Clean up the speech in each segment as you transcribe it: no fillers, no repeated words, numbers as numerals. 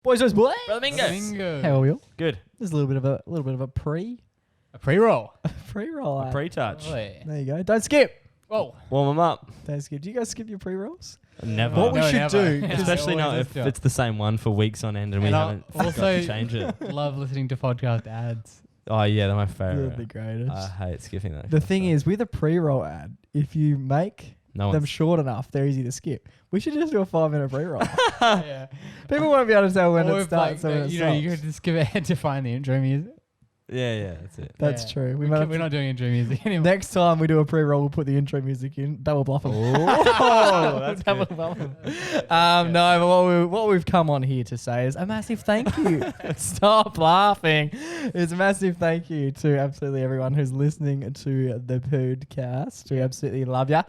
Boys. Brother Mingo. How are we all? Good. There's a little bit of a pre-roll. pre-roll. A pre-touch. Boy. There you go. Don't skip. Whoa. Warm them up. Don't skip. Do you guys skip your pre-rolls? Never. What we No, should never. do, Especially not Always if do it. it's the same one for weeks on end and we And I haven't forgot also to change it. love listening to podcast ads. Oh yeah, they're my You're favorite. the greatest. I hate skipping that. The thing is, with a pre-roll ad, if you make no them one's short enough, they're easy to skip. We should just do a 5-minute pre-roll. Yeah. People won't be able to tell when Or it if, starts. like, and when it you know, you stops. could just skip ahead to find the intro music. yeah, that's it. That's Yeah. true. We're not doing intro music anymore. Next time we do a pre-roll, we'll put the intro music in. Double bluff them. Oh, that's Double good. bluff 'em. No, but what we've come on here to say is a massive thank you. Stop laughing. It's a massive thank you to absolutely everyone who's listening to the podcast. We absolutely love you.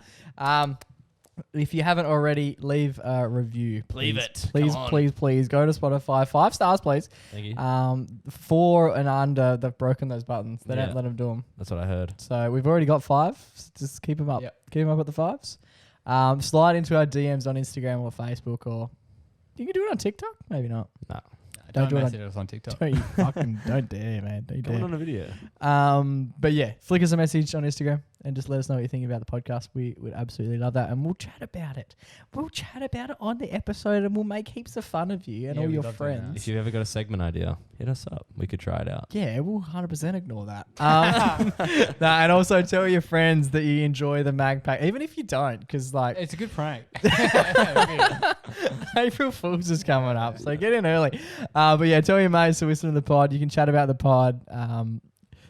If you haven't already, leave a review. Leave please. it. Please, Come on. please go to Spotify. 5 stars, please. Thank you. 4 and under, they've broken those buttons. They Yeah. don't let them do them. That's what I heard. So we've already got 5. Just keep them up. Yep. Keep them up at the 5s. Slide into our DMs on Instagram or Facebook, or you can do it on TikTok. Maybe not. No. Don't Don't do it message us on TikTok. Don't you fucking don't dare, man. Don't you Coming dare. on a video. But yeah, flick us a message on Instagram and just let us know what you think about the podcast. We would absolutely love that, and we'll chat about it. We'll chat about it on the episode, and we'll make heaps of fun of you and Yeah, all we'd your love doing that. friends. If you've ever got a segment idea, hit us up. We could try it out. Yeah, we'll 100% ignore that. And also tell your friends that you enjoy the MacPack, even if you don't, because like It's a good prank. April Fool's is coming up, so get in early. But yeah, tell your mates to listen to the pod. You can chat about the pod.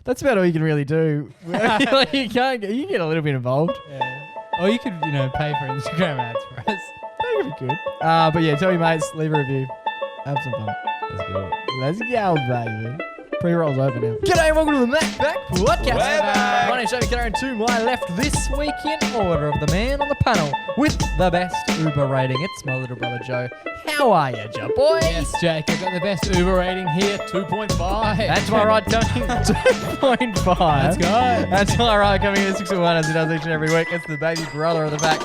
That's about all you can really do. Like, you can get a little bit involved. Yeah. Or you could, pay for Instagram ads for us. That would be good. But yeah, tell your mates, leave a review. Have some fun. Let's go. Let's go, baby. Pre-roll's over now. G'day and welcome to the MacPack Podcast. Way back. My name's Jamie Carroll, and to my left this week in order of the man on the panel with the best Uber rating. It's my little brother Joe. How are you, Joe boy? Yes, Jake, I've got the best Uber rating here, 2.5. That's my right, Tony. 2.5. Let's go. That's my right, coming in 6-1 as he does each and every week. It's the baby brother of the back.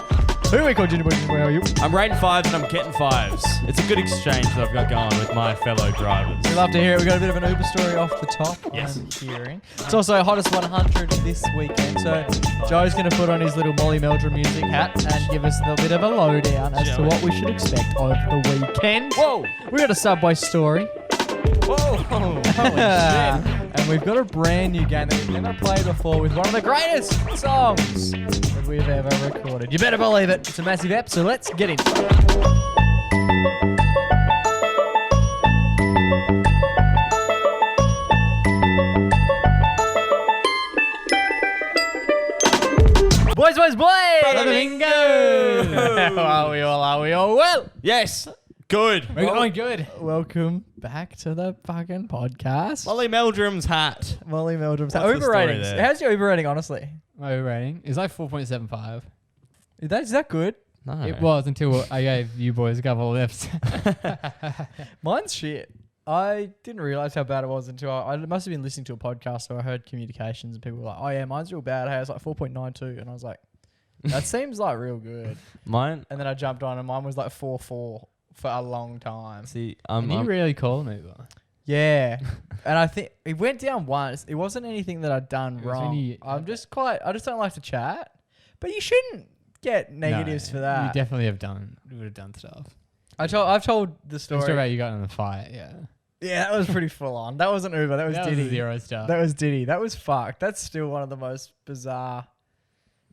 Who we call Junior Boy? How are you? I'm rating 5s and I'm getting 5s. It's a good exchange that I've got going with my fellow drivers. We love to hear it. We got a bit of an Uber story off the top. Yes. I'm hearing. It's also hottest 100 this weekend. So Joe's going to put on his little Molly Meldrum music hat and give us a little bit of a lowdown as to what we should expect over the weekend. Whoa! We got a Subway story. Whoa! Holy shit. And we've got a brand new game that we've never played before with one of the greatest songs that we've ever recorded. You better believe it. It's a massive ep, so let's get into it. Boys, Brother Mingo! How are we all? Are we all well? Yes! Good. We're going good. Welcome back to the fucking podcast. Molly Meldrum's hat. Molly Meldrum. What's the Uber story ratings. there? How's your Uber rating, honestly? My Uber rating is like 4.75. Is that good? No. It was until I gave you boys a couple of lifts. Mine's shit. I didn't realize how bad it was until I must have been listening to a podcast, so I heard communications and people were like, "Oh yeah, mine's real bad." Hey, I was like 4.92, and I was like, "That seems like real good." Mine. And then I jumped on, and mine was like 4.4 for a long time. See, And you really call an Uber. Yeah, and I think it went down once. It wasn't anything that I'd done It was when wrong. you- I just don't like to chat, but you shouldn't get negatives No, for that. You definitely would have done stuff. I've told the The story. story about you got in a fight, yeah. Yeah, that was pretty full on. That wasn't Uber. That was That Diddy. was zero stuff. That was Diddy. That was fucked. That's still one of the most bizarre.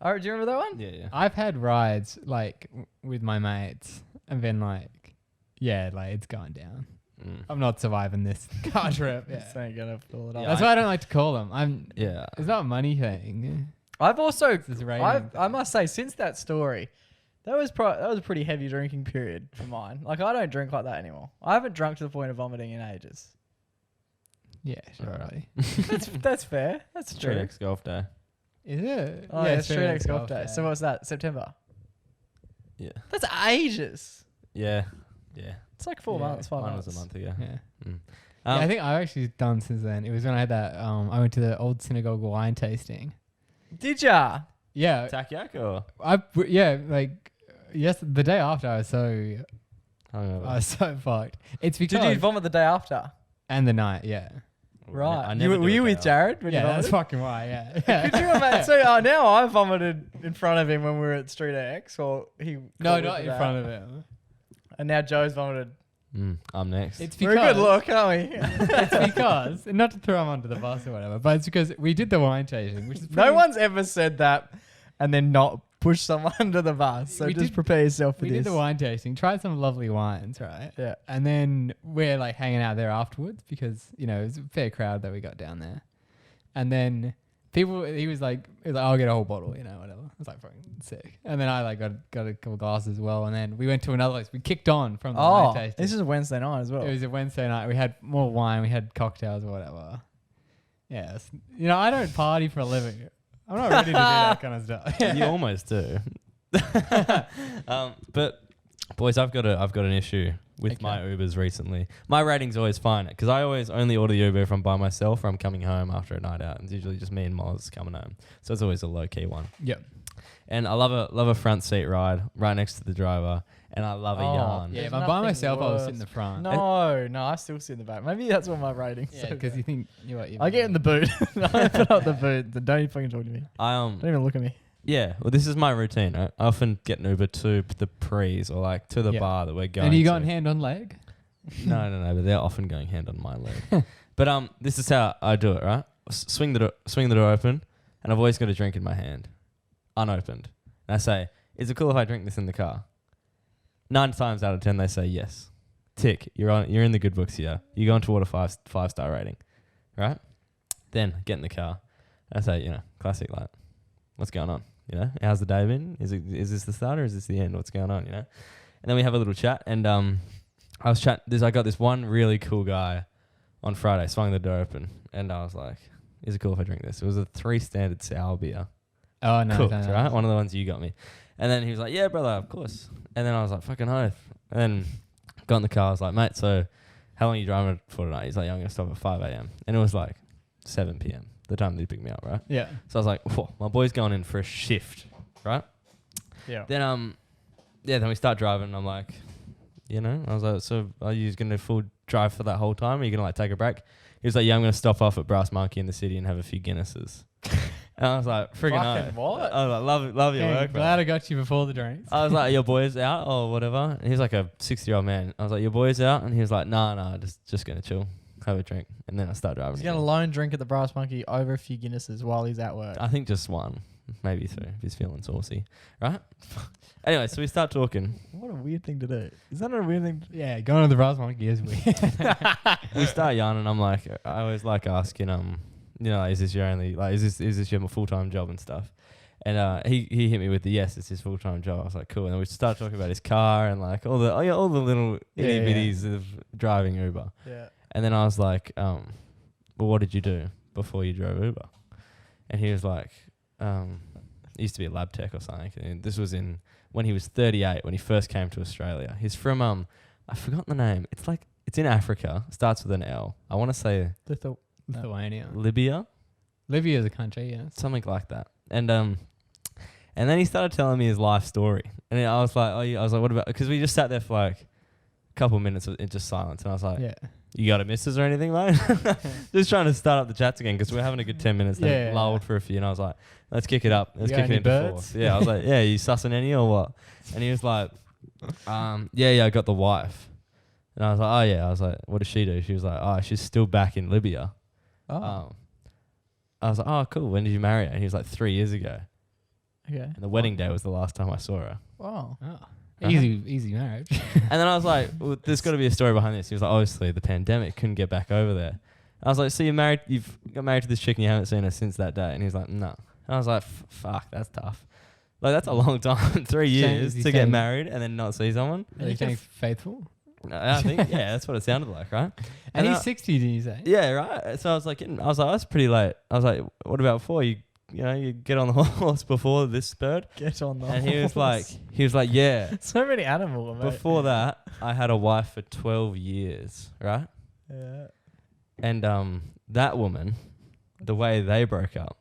Oh, do you remember that one? Yeah. I've had rides like with my mates and been like, yeah, like it's going down. Mm. I'm not surviving this car trip. Yeah. This ain't gonna pull it off. Yeah, That's why I don't like to call them. Yeah. It's not a money thing. I've also, It's this rating I thing. must say, since that story, that was a pretty heavy drinking period for mine. Like I don't drink like that anymore. I haven't drunk to the point of vomiting in ages. Yeah, surely. That's fair. That's Street true. X Golf Day. Is it? Oh yeah, Street X Golf Day. So what's that? September. Yeah. That's ages. Yeah. Yeah. It's like 4 Yeah, months, 5 Mine months. was a month ago. Yeah. Mm. Yeah, I think I've actually done since then. It was when I had that. I went to the old synagogue wine tasting. Did ya? Yeah, Takyak or like yes, the day after I was so hungover. I was so fucked. It's because Did you vomit the day after? and the night, yeah. Right. I never Were do you it with day Jared when Yeah, you that's vomited? fucking why, yeah. Could you imagine? So now I vomited in front of him when we were at Street X, or he. No, not in front of him. And now Joe's vomited. I'm next. It's We're a because good look, aren't we? it's because not to throw him under the bus or whatever, but it's because we did the wine tasting, which is No pretty- one's ever said that and then not push someone under the bus. So We just did- prepare yourself for we this. did the wine tasting, tried some lovely wines, right? Yeah. And then we're like hanging out there afterwards because, you know, it was a fair crowd that we got down there. And then he was like, I'll get a whole bottle, you know, whatever. I was like, fucking sick. And then I like got a couple glasses as well. And then we went to another place. We kicked on from the wine Oh, tasting. this is a Wednesday night as well. It was a Wednesday night. We had more wine. We had cocktails or whatever. Yes. You know, I don't party for a living. I'm not ready to do that kind of stuff. You almost do. But boys, I've got an issue with my Ubers recently. My rating's always fine because I always only order the Uber if I'm by myself or I'm coming home after a night out. It's usually just me and Moz coming home, so it's always a low key one. Yep. And I love a front seat ride right next to the driver, and I love a yarn. Yeah, There's if I'm by nothing myself, I was worse. sitting in the front. No, I still sit in the back. Maybe that's what my rating. Yeah, because you think I get in the boot. I put up the boot. Don't even fucking talk to me. Don't even look at me. Yeah, well, this is my routine. Right? I often get an Uber to the Prees or like to the Yeah. bar that we're going. And you to. got hand on leg? No, but they're often going hand on my leg. But this is how I do it, right? Swing the door open, and I've always got a drink in my hand, unopened. And I say, "Is it cool if I drink this in the car?" 9 times out of 10, they say yes. Tick. You're in the good books here. You go on toward a five-star rating, right? Then get in the car. I say, classic, like, what's going on? How's the day been? Is this the start or is this the end? What's going on? And then we have a little chat. And I got this one really cool guy on Friday, swung the door open, and I was like, "Is it cool if I drink this?" It was a 3 standard sour beer. Oh, no. Cooked, right? One of the ones you got me. And then he was like, "Yeah, brother, of course." And then I was like, "Fucking oath." And then got in the car. I was like, "Mate, so how long are you driving for tonight?" He's like, "Yeah, I'm going to stop at 5 a.m." And it was like 7 p.m. the time that he picked me up, right? Yeah. So I was like, "Whoa, my boy's going in for a shift," right? Yeah. Then then we start driving. And I'm like, I was like, "So are you going to full drive for that whole time? Or are you going to like take a break?" He was like, "Yeah, I'm going to stop off at Brass Monkey in the city and have a few Guinnesses." And I was like, friggin' Fucking oath. what? I was like, love your work, bro. Glad I got you before the drinks. I was like, "Your boy's out or whatever." And he's like a 60-year-old man. I was like, "Your boy's out?" And he was like, "Nah, just going to chill, have a drink." And then I start driving. He's going to again. lone drink at the Brass Monkey over a few Guinnesses while he's at work. I think just one, maybe 2 if he's feeling saucy, right? Anyway, so we start talking. What a weird thing to do. Is that not a weird thing? Yeah, going to the Brass Monkey is weird. We start yarning. I'm like, I always like asking, is this your only, like, is this your full-time job and stuff? And he hit me with the yes, it's his full-time job. I was like, cool. And then we started talking about his car and like all the little itty bitties of driving Uber. Yeah. And then I was like, well, what did you do before you drove Uber? And he was like, he used to be a lab tech or something. And this was when he was 38, when he first came to Australia. He's from, I forgot the name. It's in Africa. Starts with an L. I want to say Lithuania. Libya, Libya is a country, yeah. something like that. And then he started telling me his life story. And I was like, what about, because we just sat there for like a couple of minutes in just silence. And I was like, Yeah. "You got a missus or anything, mate?" Just trying to start up the chats again because we were having a good 10 minutes. Then Yeah. lulled for a few, and I was like, "Let's kick it up. Let's You kick got it any into birds? fourth." Yeah, I was like, "Yeah, you sussing any or what?" And he was like, "Yeah, I got the wife." And I was like, "Oh yeah." I was like, "What does she do?" She was like, "Oh, she's still back in Libya." Oh. I was like, "Oh, cool. When did you marry her?" And he was like, 3 years ago. Okay. And the wedding day was the last time I saw her. Wow. Oh. Uh-huh. Easy marriage. And then I was like, well, there's got to be a story behind this. He was like, obviously the pandemic, couldn't get back over there. I was like, so you've got married to this chick and you haven't seen her since that day? And he's like, no. And I was like, fuck, that's tough. Like, that's a long time, 3 years He's to get staying- married and then not see someone. Are you staying faithful? I think, yeah, that's what it sounded like, right? And I- he's 60, did you say? Yeah, right. So I was like, that's pretty late. I was like, what about before? You get on the horse before this bird? Get on the And he was horse. like, yeah. So many animals, mate. Before that, I had a wife for 12 years, right? Yeah. And that woman, the way they broke up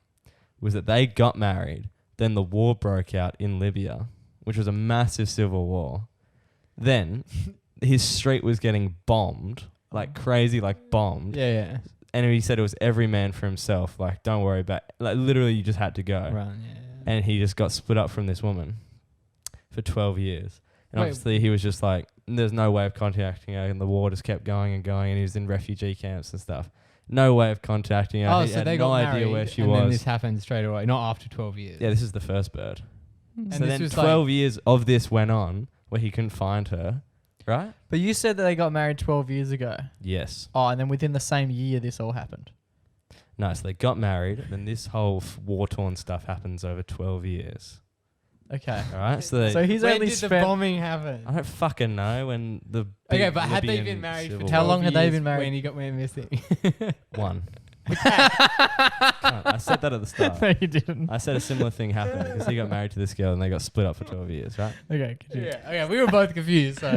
was that they got married, then the war broke out in Libya, which was a massive civil war. Then his street was getting bombed, like crazy, like bombed. Yeah. And he said it was every man for himself. Like, don't worry about it. Like, literally, you just had to go. Run. Yeah. And he just got split up from this woman for 12 years. And Wait. obviously, he was just like, there's no way of contacting her. And the war just kept going and going. And he was in refugee camps and stuff. No way of contacting her. Oh, He so had they no got idea married where she and then was. this happened straight away, not after 12 years. Yeah, this is the first bird. And So this then was 12 years of this went on where he couldn't find her, right? But you said that they got married 12 years ago. Yes. Oh, and then within the same year, this all happened. No, so they got married, and then this whole war-torn stuff happens over 12 years. Okay. All right? So, So he's when only did the spent. bombing happen? I don't fucking know when the big Okay, but had they Libyan been married for civil 12 How long had they years been married? when he got went missing? One. I said that at the start. No, you didn't. I said a similar thing happened because he got married to this girl and they got split up for 12 years, right? Okay. Continue. Yeah, okay, we were both confused, so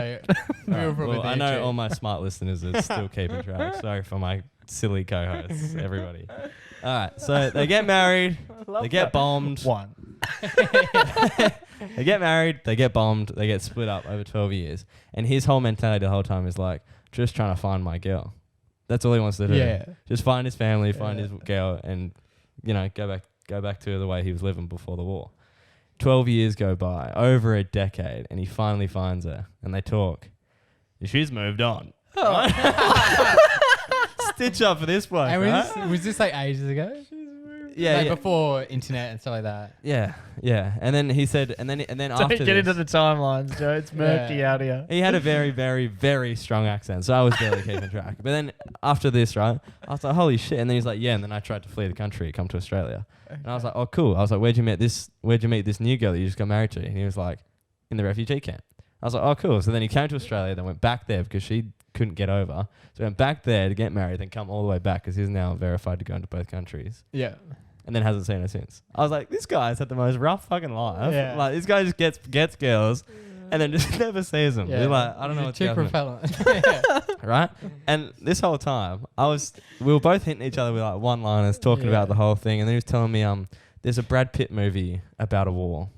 we were Alright, probably well, I there know too. all my smart listeners are still keeping track. Sorry for my silly co-hosts, everybody. All right, so they get married, they get bombed. One. They get married, they get bombed, they get split up over 12 years. And his whole mentality the whole time is like, just trying to find my girl. That's all he wants to do. Yeah. Just find his family, find Yeah. his girl, and, you know, go back to the way he was living before the war. 12 years go by, over a decade, and he finally finds her, and they talk. She's moved on. Right? Stitch up for this one, And right? was this like ages ago? Yeah, Like yeah. before internet and stuff like that. Yeah, yeah. And then he said, and then Don't after get this, into the timelines, Joe. It's murky Yeah. out here. he had a very, very, very strong accent, so I was barely keeping track. But then after this, right, I was like, holy shit. And then he's like, yeah. And then I tried to flee the country, come to Australia. And I was like, oh, cool. I was like, where'd you meet this new girl that you just got married to? And he was like, in the refugee camp. I was like, oh, cool. So then he came to Australia, then went back there because she couldn't get over. So he went back there to get married, then come all the way back because he's now verified to go into both countries. Yeah. And then hasn't seen her since. I was like, this guy's had the most rough fucking life. Yeah. Like, this guy just gets girls and then just never sees them. You're like, I don't know what's Chick going on. repellent. Right? And this whole time, we were both hitting each other with like one-liners, talking Yeah. about the whole thing. And then he was telling me, there's a Brad Pitt movie about a war.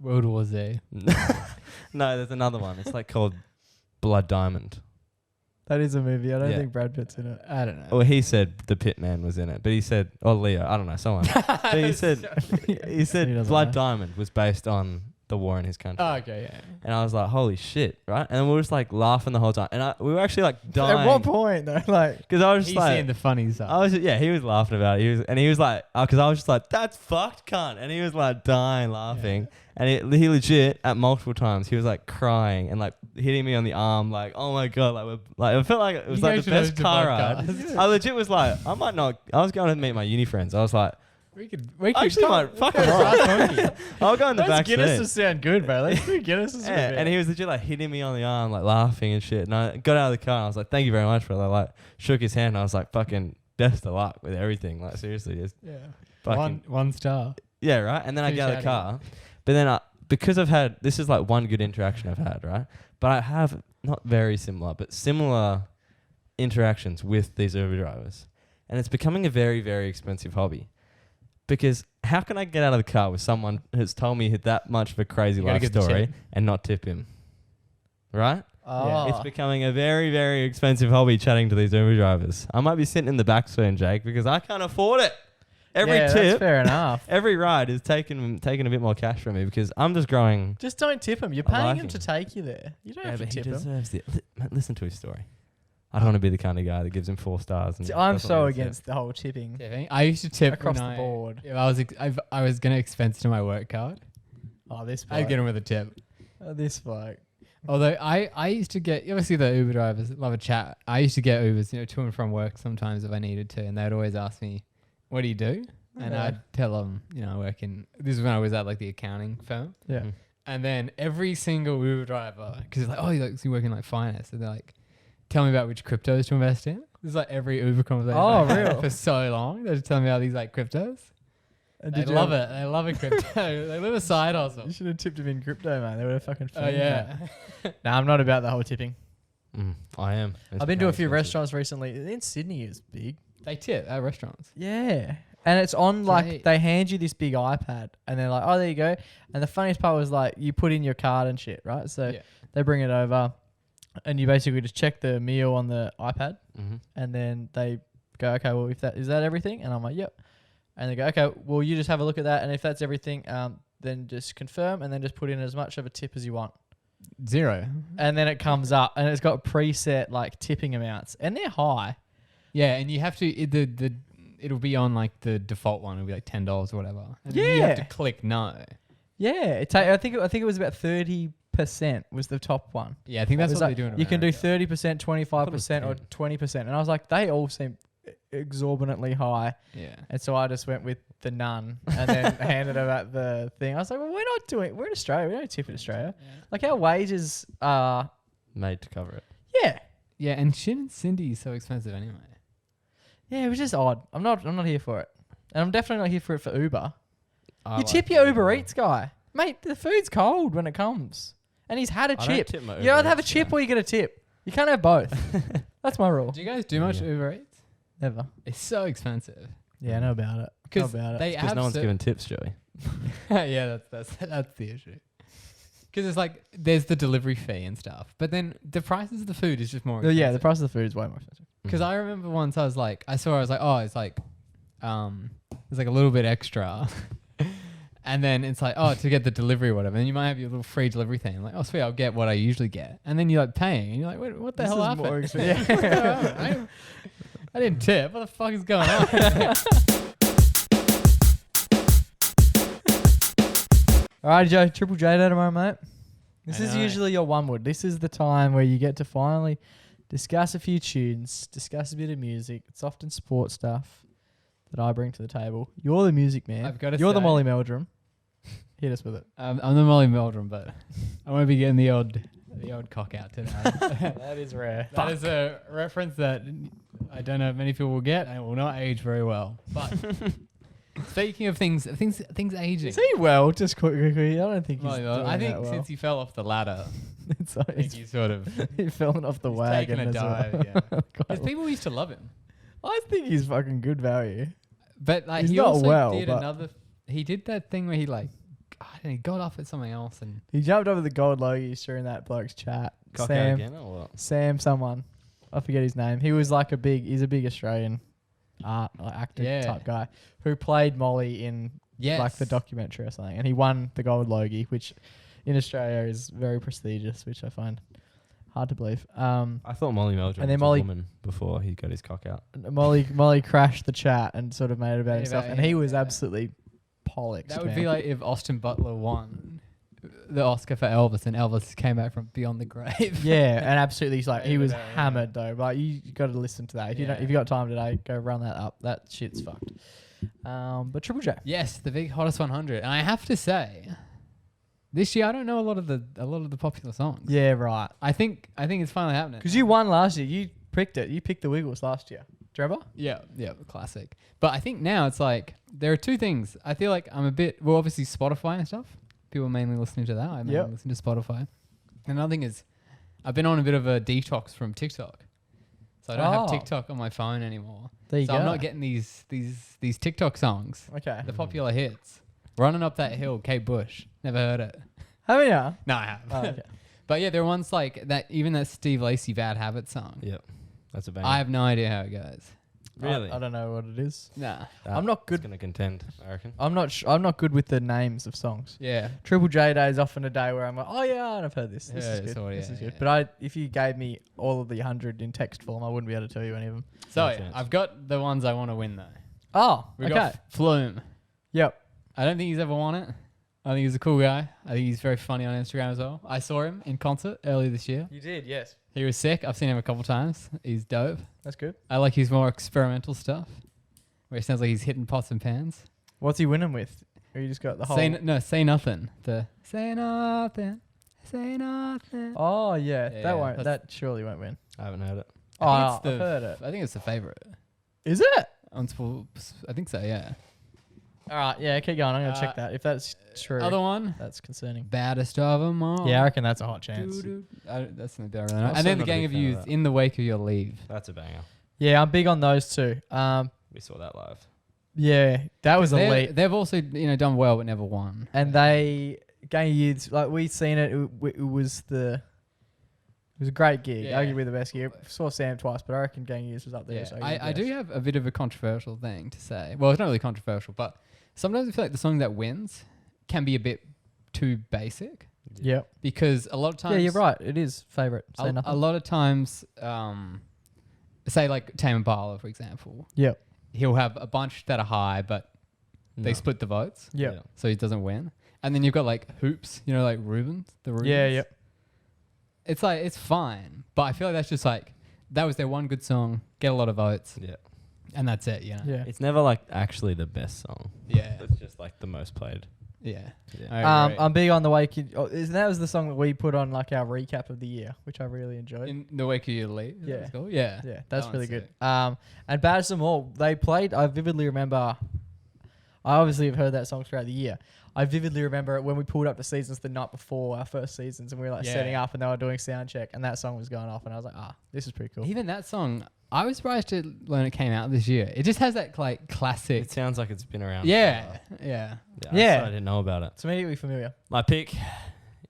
World War Z. No, there's another one. It's like called Blood Diamond. That is a movie. I don't Yeah. think Brad Pitt's in it. I don't know. Well, he said the Pitt man was in it, but he said, or Leo, I don't know, someone. But he said He doesn't Blood know. Diamond was based on the war in his country. Oh, okay, yeah. And I was like, holy shit, right? And we were just like laughing the whole time. And we were actually like dying. At what point though? Like, Because I was He's just like, seeing the funny side. I was he was laughing about it. He was like, because I was just like, that's fucked, cunt. And he was like dying laughing. And he legit at multiple times he was like crying and like hitting me on the arm, like, oh my god, like I felt like it was You like guys the should best host a car ride. podcast. I legit was like, I was going to meet my uni friends. I was like, we could actually might fuck him off. I'll go in the back let's Guinness seat. to sound good, bro. Let's do Guinness. Yeah, and he was legit like hitting me on the arm, like laughing and shit. And I got out of the car and I was like, thank you very much, brother. Like, shook his hand and I was like, fucking best of luck with everything. Like, seriously, just Yeah. fucking. One star. Yeah, right? And then I Finish get out of the shouting. car. But then because I've had, this is like one good interaction I've had, right? But I have not very similar, but similar interactions with these Uber drivers. And it's becoming a very, very expensive hobby. Because how can I get out of the car with someone who's told me that much of a crazy You gotta life give the story tip. and not tip him? Right? Oh. It's becoming a very, very expensive hobby chatting to these Uber drivers. I might be sitting in the back soon, Jake, because I can't afford it. Every yeah, that's tip, fair enough. every ride is taking a bit more cash from me because I'm just growing. Just don't tip him. You're I paying like him to him. take you there. You don't have to But he tip him. deserves it. Listen to his story. I don't want to be the kind of guy that gives him 4 stars. And See, I'm doesn't so really tip. against the whole tipping Tipping. I used to tip across when the board. If I was gonna expense to my work card. Oh, this I'd bloke. get him with a tip. Oh, this bloke. Although I used to get, obviously the Uber drivers love a chat. I used to get Ubers, to and from work sometimes if I needed to, and they'd always ask me, "What do you do?" And Okay. I'd tell them, I work in. This is when I was at like the accounting firm, Yeah. Mm. and then every single Uber driver, because it's like, "Oh, you work in like finance," and they're like, "Tell me about which cryptos to invest in." This is like every Uber conversation. Oh, I've had real? For so long, they're just telling me about these like cryptos. They love it. They love a crypto. They live a side hustle. You should have tipped him in crypto, man. They would have fucking. Oh filmed yeah. that. Nah, I'm not about the whole tipping. I am. It's I've been to a becoming few expensive. restaurants recently. In Sydney, it's big. They tip at restaurants. Yeah. And it's on like Great. they hand you this big iPad and they're like, oh, there you go. And the funniest part was like you put in your card and shit, right? So Yeah. they bring it over and you basically just check the meal on the iPad, Mm-hmm. and then they go, okay, well, if that is that everything, and I'm like, yep, and they go, okay, well, you just have a look at that, and if that's everything, then just confirm, and then just put in as much of a tip as you want, 0. and then it comes up, and it's got preset like tipping amounts, and they're high. Yeah, and you have to it'll be on like the default one. It'll be like $10 or whatever. And then you have to Yeah. click no. Yeah, I think it was about 30% was the top one. Yeah, I think that's It was what like, they do in you can do America. 30%, 25%, or 20%, and I was like, they all seem exorbitantly high. Yeah. And so I just went with the none and then handed her at the thing. I was like, well, we're in Australia. We don't tip in Australia. Like our wages are, Made to cover it. yeah. Yeah, and Shin and Cindy is so expensive anyway. Yeah, it was just odd. I'm not here for it. And I'm definitely not here for it for Uber. I You like tip your Uber Uber. Eats guy. Mate, the food's cold when it comes. And he's had a I don't chip. tip my You either Uber have a Eats chip guy. or you get a tip. You can't have both. That's my rule. Do you guys do much Yeah. Uber Eats? Never. It's so expensive. Yeah, I know about it. Know Because about it. they Because have no one's cer- giving tips, Joey. yeah, that's the issue. Because it's like there's the delivery fee and stuff, but then the prices of the food is just more. Yeah, the expensive. price of the food is way more expensive. Because I remember once I was like, I was like, oh, it's like a little bit extra. And then it's like, oh, to get the delivery or whatever. And you might have your little free delivery thing. I'm like, oh, sweet, I'll get what I usually get. And then you're like paying. And you're like, wait, what the hell happened? more expensive. Yeah. I didn't tip. What the fuck is going on? All right, Joe. Triple J Day tomorrow, mate. This I is know. usually your one wood. This is the time where you get to finally discuss a few tunes, discuss a bit of music. It's often sports stuff that I bring to the table. You're the music man. I've gotta You're the say- Molly Meldrum. Hit us with it. I'm the Molly Meldrum, but I want to be getting the odd cock out today. That is rare. That is a reference that I don't know if many people will get and it will not age very well. But speaking of things aging. Is he well? Just quickly. I don't think he's Molly doing Meldrum, I think that well. since he fell off the ladder, It's I think he's sort of he's falling off the he's wagon. taken a as well. dive. Yeah. Quite Because people used to love him, I think he's fucking good value. but like He's he not also well, did but- another. He did that thing where he like, I don't know, he got off at something else and He jumped over the gold logies during that bloke's chat. Cock out Sam, again or what? Sam, someone. I forget his name. He was like he's a big Australian actor Yeah. type guy who played Molly in like the documentary or something. And he won the gold logie, which in Australia is very prestigious, which I find hard to believe. I thought Molly Meldrum And then was Molly- a woman before he got his cock out. Molly crashed the chat and sort of made it about Yeah, himself. but And he was yeah. absolutely pollux. That would man. be like if Austin Butler won the Oscar for Elvis and Elvis came back from beyond the grave. Yeah, and absolutely, he's like he Yeah, was but, yeah. hammered though. But you got to listen to that if you don't. Yeah. If you got time today, go run that up. That shit's fucked. But Triple J. Yes, the big hottest 100. And I have to say, this year I don't know a lot of the popular songs. Yeah, right. I think it's finally happening. Because you won last year. You picked it. You picked the Wiggles last year. Do you remember? Yeah, classic. But I think now it's like there are two things. I feel like I'm a bit obviously Spotify and stuff. People mainly listening to that. I mainly Yep. listen to Spotify. And another thing is I've been on a bit of a detox from TikTok. So I don't have Oh. TikTok on my phone anymore. There you So go. I'm not getting these TikTok songs, Okay. the popular hits. Running Up That Hill, Kate Bush. Never heard it. Haven't you? No, I have. Oh, okay. But yeah, there are ones like that. Even that Steve Lacy Bad Habit song. Yep. That's a bang. I have no idea how it goes. Really? I don't know what it is. Nah. I'm not good. Going to contend, I reckon. I'm not good with the names of songs. Yeah. Triple J Day is often a day where I'm like, oh yeah, I've heard this. This Yeah, is good. so, This yeah, is good. yeah. But if you gave me all of the 100 in text form, I wouldn't be able to tell you any of them. So No chance. I've got the ones I want to win though. Oh, We okay. got Flume. Yep. I don't think he's ever won it. I think he's a cool guy. I think he's very funny on Instagram as well. I saw him in concert earlier this year. You did, yes. He was sick. I've seen him a couple times. He's dope. That's good. I like his more experimental stuff, where it sounds like he's hitting pots and pans. What's he winning with? Or you just got the whole... Say nothing. The say nothing. Say nothing. Oh, yeah. Yeah, that won't. that's- That surely won't win. I haven't heard it. Oh, I think I've heard it. I think it's the favorite. Is it? I think so. Yeah. All right. Yeah, keep going. I'm going to check Uh, that. If that's true, Other one. that's concerning. Baddest of them all. Yeah, I reckon that's a hot chance. That's not there. Really I'm and still then the not a Gang big of fan of Youth that. in the wake of your leave. That's a banger. Yeah, I'm big on those two. We saw that live. Yeah, that was elite. They've also done well but never won. And they, Gang of Youths, like we seen it. It was was a great gig. Yeah. Arguably the best gig. Saw Sam twice, but I reckon Gang Years was up there. Yeah. So I do have a bit of a controversial thing to say. Well, it's not really controversial, but sometimes I feel like the song that wins can be a bit too basic. Yep. Because a lot of times... Yeah, you're right. It is favourite. Say A nothing. lot of times, say like Tame Impala, for example. Yep. He'll have a bunch that are high, but they No. split the votes. Yep. So he doesn't win. And then you've got like Hoops, like Rubens, the Rubens. Yeah, yep. It's like, it's fine. But I feel like that's just like, that was their one good song, get a lot of votes, Yeah. and that's it, Yeah. It's never like actually the best song. Yeah. It's just like the most played. Yeah. Yeah. I agree. I'm big on the Wake. That was the song that we put on like our recap of the year, which I really enjoyed. In the Wake of Your Lead. Yeah. Yeah. Yeah, that's That really one's good. sick. And Badge Them All, they played. I vividly remember. I obviously have heard that song throughout the year. I vividly remember it when we pulled up the seasons the night before our first seasons, and we were like Yeah. setting up, and they were doing sound check, and that song was going off, and I was like, this is pretty cool. Even that song, I was surprised when it came out this year. It just has that like classic. It sounds like it's been around. Yeah. Yeah. Yeah. I didn't know about it. It's immediately familiar. My pick,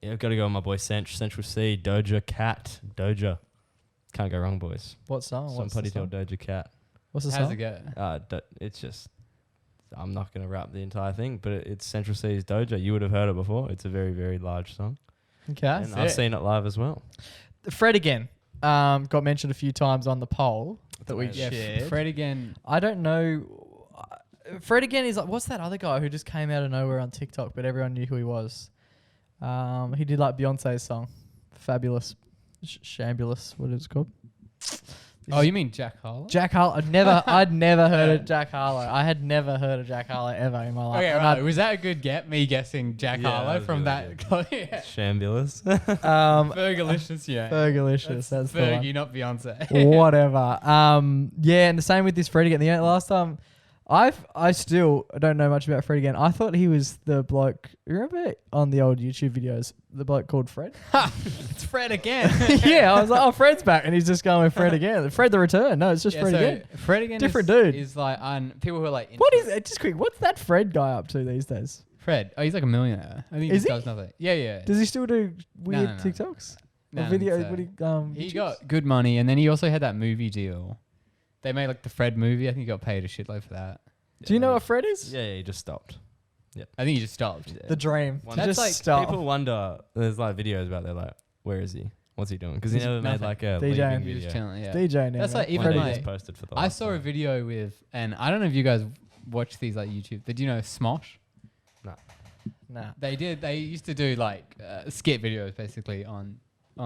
I've got to go with my boy Central C, Doja Cat. Doja. Can't go wrong, boys. What song? Somebody tell Doja Cat. What's the How's song? it go? It's just, I'm not going to rap the entire thing, but it's Central C's Doja. You would have heard it before. It's a very, very large song. Okay. And I've seen it live as well. Fred again. Got mentioned a few times on the poll that we amazing. shared. Fred again. I don't know. Fred again is like, what's that other guy who just came out of nowhere on TikTok, but everyone knew who he was? He did like Beyonce's song, Fabulous, Shambulous. What is it called? Oh, you mean Jack Harlow? Jack Harlow. I'd never heard of Jack Harlow. I had never heard of Jack Harlow ever in my life. Okay, And right. Was that a good get? Me guessing Jack Yeah, Harlow that was from really that. Yeah. Shambulous. Fergalicious, yeah. Fergalicious. That's the one. Fergie, not Beyonce. Whatever. Yeah, and the same with this Fred again. The last time, I still don't know much about Fred again. I thought he was the bloke. Remember on the old YouTube videos, the bloke called Fred? It's Fred again. Yeah, I was like, oh, Fred's back, and he's just going with Fred again. Fred the Return. No, it's just Fred again. Fred again Different is, dude. is like on people who are like What is it? Just quick. What's that Fred guy up to these days? Fred. Oh, he's like a millionaire. I think Is he he? does nothing. Yeah, yeah. Does he still do weird no. TikToks? No, Or I don't videos? think so. What He YouTubes? got good money, and then he also had that movie deal. They made like the Fred movie. I think he got paid a shitload for that. Do you know what Fred is? Yeah, he just stopped. I think he just stopped. Yeah. The dream. One- To That's just like stop. People wonder, there's like videos about there like, where is he? What's he doing? Because he He's never made nothing. like a DJing. leaving He was video. chilling, yeah. DJ now. That's like mate. even One day my- he just posted for the I last saw a time. video with, and I don't know if you guys watch these like YouTube. Did you know Smosh? Nah. They used to do like skit videos basically on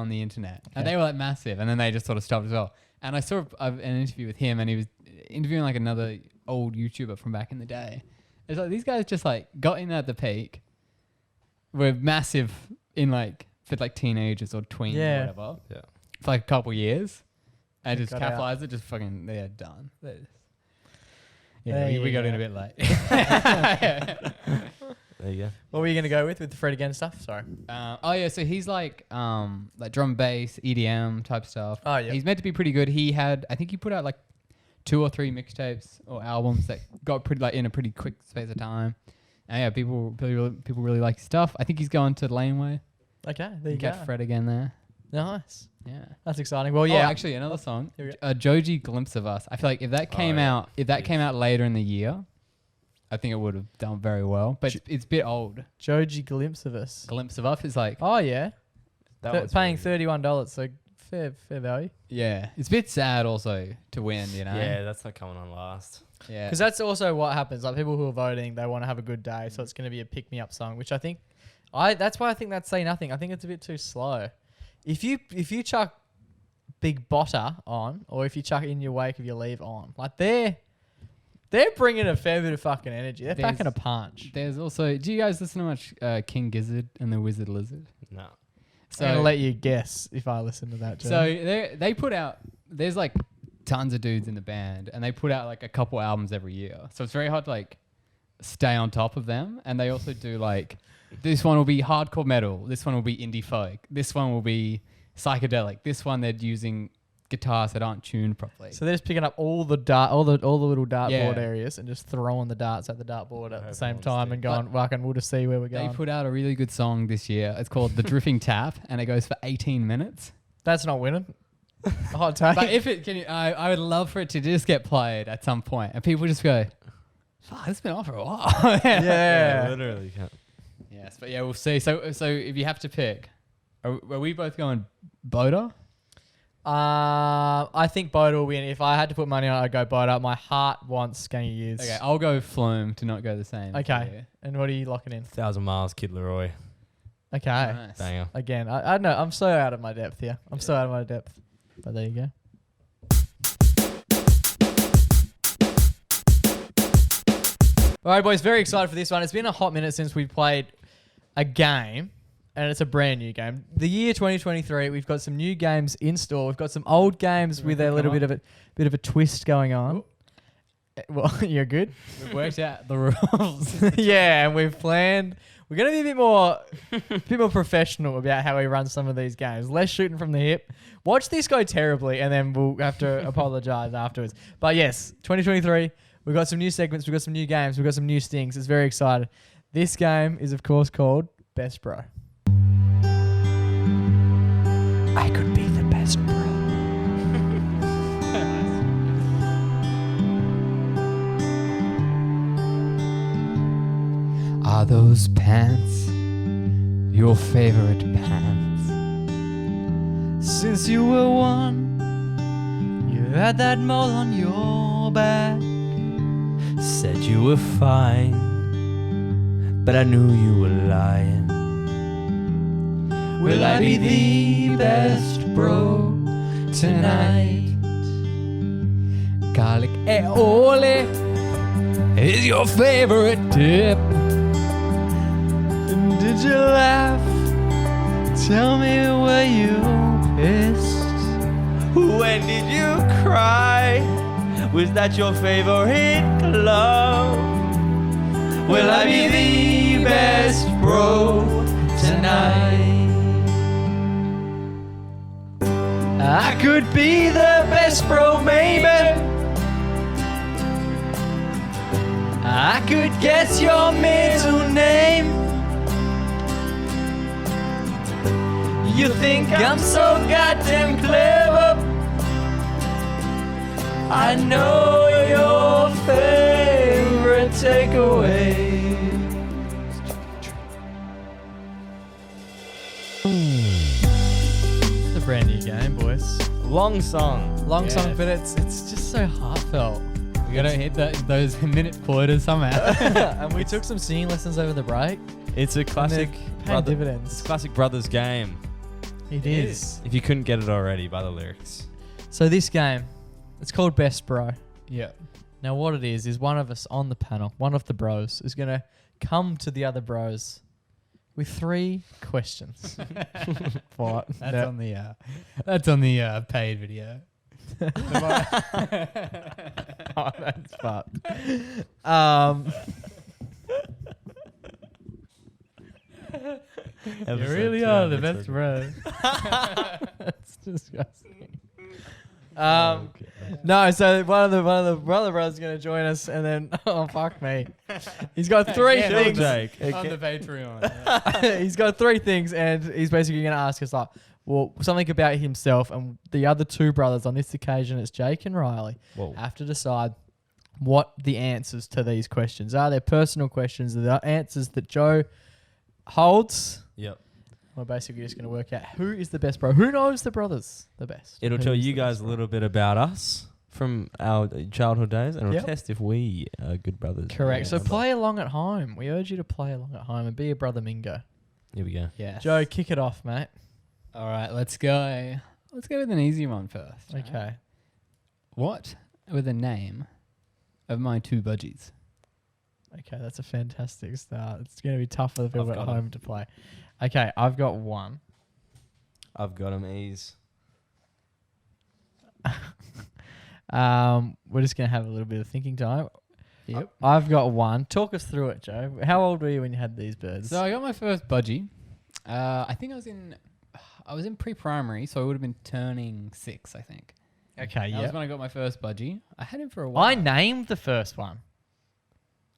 the internet, and Okay. they were like massive, and then they just sort of stopped as well. And I saw an interview with him, and he was interviewing like another old YouTuber from back in the day. It's like these guys just like got in at the peak, were massive in like for like teenagers or tweens Yeah. or whatever. Yeah. For like a couple years, and They just got out. capitalized it. Just fucking they're done. Yeah, There we you got in go. a bit late. There you go. What were you gonna go with the Fred again stuff? Sorry. Oh yeah, so he's like drum and bass, EDM type stuff. Oh yeah. He's meant to be pretty good. I think he put out like 2 or 3 mixtapes or albums that got pretty like in a pretty quick space of time. And yeah, people really like his stuff. I think he's going to Laneway. Okay, there you Get go. Fred again there. Nice. Yeah. That's exciting. Well, Oh, yeah. actually, another song, Here we go. a Joji Glimpse of Us. I feel like if that came yeah. out, came out later in the year, I think it would have done very well. But it's a bit old. Joji Glimpse of Us. Glimpse of Us is like, Oh yeah. That Th- one's paying really good. $31, so fair value. yeah, it's a bit sad also to win. You know. Yeah, that's not coming on last. Yeah. Because that's also what happens. Like people who are voting, they want to have a good day, so it's going to be a pick me up song, which I think, that's why I think that's Say Nothing. I think it's a bit too slow. If you chuck Big Botter on, or if you chuck In Your Wake If You Leave on, like they're bringing a fair bit of fucking energy. They're There's- packing a punch. There's also. Do you guys listen to much King Gizzard and the Wizard Lizard? No. So I'm gonna let you guess if I listen to that. So they put out. There's like tons of dudes in the band, and they put out like a couple albums every year. So it's very hard to like stay on top of them. And they also do like this one will be hardcore metal. This one will be indie folk. This one will be psychedelic. This one they're using guitars that aren't tuned properly. So they're just picking up all the little dartboard Yeah. areas and just throwing the darts at the dartboard at the Hope same no one's time and going, fucking, we'll just see where we're They going. put out a really good song this year. It's called The Drifting Tap, and it goes for 18 minutes. That's not winning. Hot take. But if it can, I would love for it to just get played at some point, and people just go, "Fuck, it's been on for a while." Yeah. literally. Can't. Yes, but yeah, we'll see. So if you have to pick, are we both going Boda? I think Boda will win. If I had to put money on it, I'd go Boda. My heart wants Skangy Years. Okay, I'll go Flume to not go the same. Okay. And what are you locking in? 1,000 Miles, Kid Leroy. Okay. Nice. Banger. Again, I don't know. I'm so out of my depth here. I'm so out of my depth. But there you go. All right, boys. Very excited for this one. It's been a hot minute since we played a game, and it's a brand new game. The year 2023, we've got some new games in store. We've got some old games with a little bit of a twist going on. Well, you're good. We've worked out the rules. Yeah, and we've planned. We're going to be a bit more professional about how we run some of these games. Less shooting from the hip. Watch this go terribly, and then we'll have to apologize afterwards. But yes, 2023, we've got some new segments. We've got some new games. We've got some new stings. It's very exciting. This game is, of course, called Best Bro. I could be the best bro. Are those pants your favorite pants? Since you were one, you had that mole on your back. Said you were fine, but I knew you were lying. Will I be the best bro tonight? Garlic aioli is your favorite dip. And did you laugh? Tell me, were you pissed? When did you cry? Was that your favorite club? Will I be the best bro tonight? I could be the best bro, maybe. I could guess your middle name. You think I'm so goddamn clever. I know your favorite takeaway. It's a brand new game, boys. Long song. Long song, but it's just so heartfelt. We gotta hit those minute quotas somehow. And we took some singing lessons over the break. It's a classic Paying dividends. It's a classic brothers game. It is. If you couldn't get it already by the lyrics. So this game, it's called Best Bro. Yeah. Now what it is one of us on the panel, one of the bros, is going to come to the other bros with 3 questions. What? That's on the paid video. Oh, that's fucked. You really are the best bro. That's disgusting. No, so one of the brother brothers is going to join us, and then oh fuck me, he's got 3 Yeah, things. On the Patreon. He's got 3 things, and he's basically going to ask us like, well, something about himself, and the other 2 brothers on this occasion, it's Jake and Riley, have to decide what the answers to these questions are. They're personal questions. They're answers that Joe holds. Yep. We're basically just going to work out who is the best bro. Who knows the brothers the best? It'll Who tell is you the guys best a bro? little bit about us from our childhood days, and it'll Yep. test if we are good brothers. Correct. So Yeah. play along at home. We urge you to play along at home and be a brother Mingo. Here we go. Yes. Joe, kick it off, mate. All right, let's go. Let's go with an easy one first. right? Okay. What were the name of my 2 budgies? Okay, that's a fantastic start. It's going to be tough for the people I've at got home to play. Okay, I've got one. I've got them ease. We're just going to have a little bit of thinking time. Yep. I've got one. Talk us through it, Joe. How old were you when you had these birds? So I got my first budgie. I think I was in pre-primary, so I would have been turning 6, I think. okay, That was yeah. when I got my first budgie. I had him for a while. I named the first one.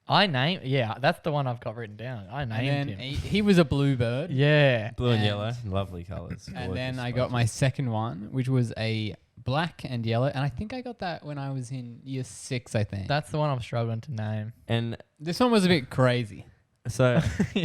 Yeah, that's the one I've got written down. I named And him. then he was a bluebird. Yeah. Blue and And- yellow, lovely colours. And then I got my second one, which was a black and yellow. And I think I got that when I was in year 6, I think. That's the one I'm struggling to name. And This one was a bit crazy. so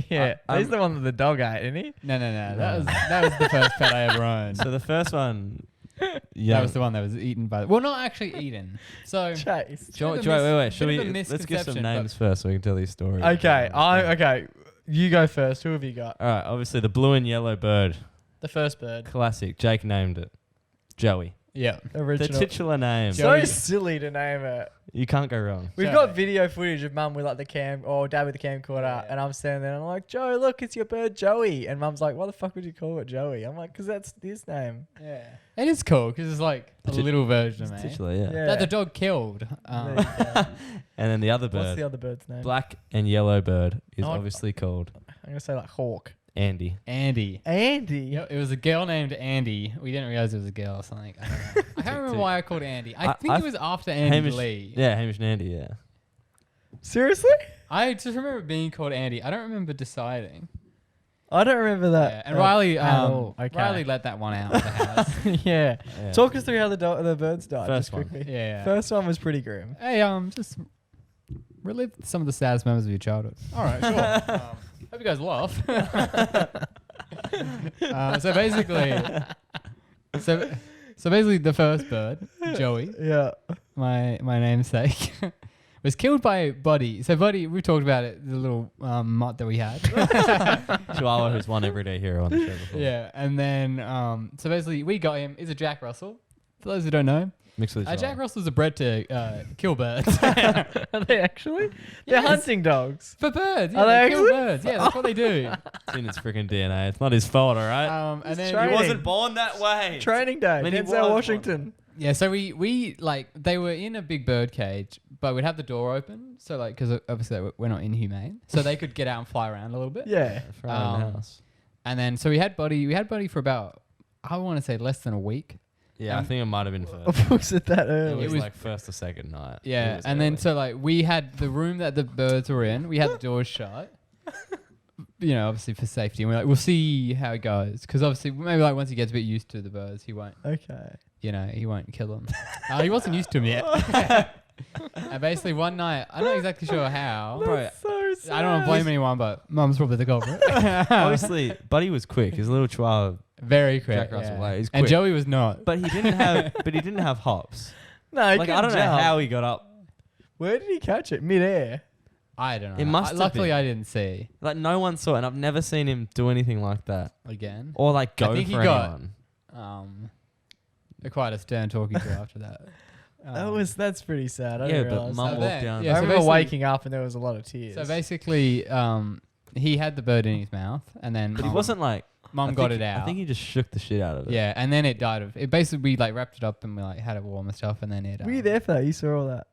Yeah. He's the one that the dog ate, isn't he? No. That was the first pet I ever owned. so the first one, That was the one that was eaten by. Well, not actually eaten. So Chase. Wait. Should bit we? of a Let's get misconception, some but- names first so we can tell these stories. Okay. Okay. You go first. Who have you got? All right. Obviously, the blue and yellow bird, The first bird. classic. Jake named it. Joey. yeah. The Original. titular name. Jo- So silly to name it. You can't go wrong. We've Joey. got video footage of mum with like the cam or dad with the camcorder, Yeah. and I'm standing there and I'm like, Joe, look, it's your bird Joey. And mum's like, why the fuck would you call it Joey? I'm like, because that's his name. Yeah. It is cool because it's like a little version of me. Titular, yeah. Yeah. That the dog killed. There you go. And then the other What's bird, the other bird's name? black and yellow bird, is Oh, obviously called I'm going to say like Hawk. Andy. Andy. Andy. Yep, it was a girl named Andy. We didn't realize it was a girl or something. I don't know. I can't remember why I called it Andy. I think it was after Andy Hamish, Lee. yeah, Hamish and Andy, yeah. Seriously? I just remember being called Andy. I don't remember deciding. I don't remember that. Yeah, and Riley, at all. Okay. Riley let that one out of the house. yeah. Yeah. Talk us through how the birds died. First just one. quickly. Yeah. First one was pretty grim. Hey, just relive some of the saddest moments of your childhood. All right, sure. Hope you guys laugh. So basically, the first bird, Joey, Yeah. my namesake, was killed by Buddy. So Buddy, we talked about it, the little mutt that we had. Chihuahua, who's one everyday hero on the show before. Yeah, and then so basically we got him. He's a Jack Russell. For those who don't know, Mixed with a Jack Chihuahua. Russells are bred to kill birds. Are they actually? They're Yes. hunting dogs. For birds, yeah, Are they they kill actually? birds. Yeah, that's what they do. It's in its freaking DNA. It's not his fault, all right? And It's then training. He wasn't born that way. Training day. Many Denzel was Washington. yeah, so we like they were in a big bird cage, but we'd have the door open, so like because obviously we're not inhumane, so they could get out and fly around a little bit. Yeah. Throw it in the house. And then so we had Buddy for about I want to say less than a week. Yeah, I think it might have been first. Was it that It early? was was- like first or second night. Yeah, It was and then early. so like we had the room that the birds were in, we had the doors shut. You know, obviously for safety, and we're like, we'll see how it goes, because obviously maybe like once he gets a bit used to the birds, he won't, Okay. you know, he won't kill them. He wasn't used to them yet. And basically one night, I'm not exactly sure how. Bro, So sad. I don't want to blame anyone, but Mum's probably the culprit. obviously, Buddy was quick. His little chihuahua, Very quick. Jack Russell, yeah. like, he's And quick. Joey was not. but he didn't have hops. No, he Like I couldn't don't know jump. how he got up. Where did he catch it? Mid-air. I don't know. It must have luckily, been. I didn't see Like no one saw it, and I've never seen him do anything like that, again. or like go think he for got- anyone. Quite a stern talking to after that. That's pretty sad. I Yeah, didn't but realize Mum that. walked then- down. yeah, I so remember basically- waking up and there was a lot of tears. So basically, he had the bird in his mouth, and then But he wasn't like. Mum I got think- it out. I think he just shook the shit out of it. Yeah, and then it died of it. Basically, we like wrapped it up and we like had it warm and stuff, and then it. Were you there for that? You saw all that?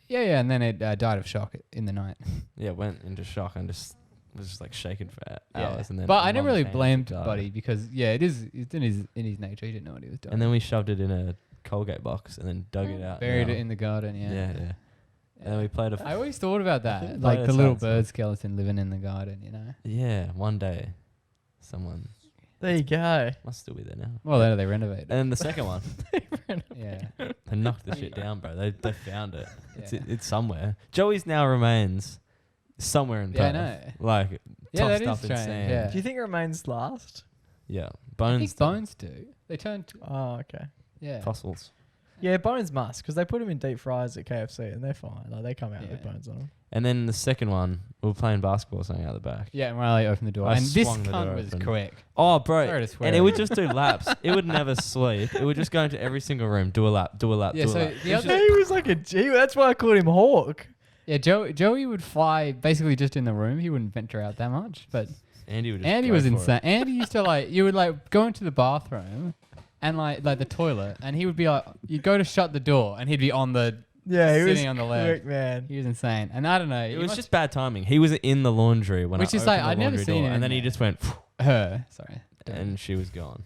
Yeah, and then it died of shock in the night. Yeah, went into shock and just was just like shaking for Yeah. hours. And then But I never Mum really came blamed to die. Buddy because it's in his nature. He didn't know what he was doing. And then we shoved it in a Colgate box and then dug it out. buried now. it in the garden. Yeah, Yeah. yeah. And then we played a. I always thought about think that, we like played the a little sad song. bird skeleton living in the garden. You know. Yeah, one day, someone There you go. must still be there now. Well, then they renovated. And then the second one, Yeah. they knocked the shit down, bro. They found it. Yeah. It's somewhere. Joey's now remains somewhere in Yeah, I Perth. know. Like Yeah, that tossed is up in strange. sand. Yeah. Do you think it remains last? Yeah, I bones. think bones do. They turn. Oh, okay. Yeah. Fossils. Yeah, bones must, because they put them in deep fries at KFC and they're fine. Like, they come out with Yeah. bones on them. And then the second one, we were playing basketball, something out the back. Yeah, and Riley opened the door, I and this swung the cunt door was open. quick. Oh, bro. Sorry to swear. And it would just do laps. It would never sleep. It would just go into every single room, do a lap, do a lap, Yeah, do a so lap. the It was other- He was like a G. That's why I called him Hawk. Yeah, Joey would fly basically just in the room. He wouldn't venture out that much, but Andy would just Andy go was for it. insane. Andy used to like you would like go into the bathroom and like the toilet, and he would be like you'd go to shut the door, and he'd be on the. Yeah, he was Sitting on the leg. quick, man. He was insane, and I don't know. It was just bad timing. He was in the laundry when Which I is like, opened the I'd never laundry seen door, him and in then he there. just went, her. Sorry. and she was gone.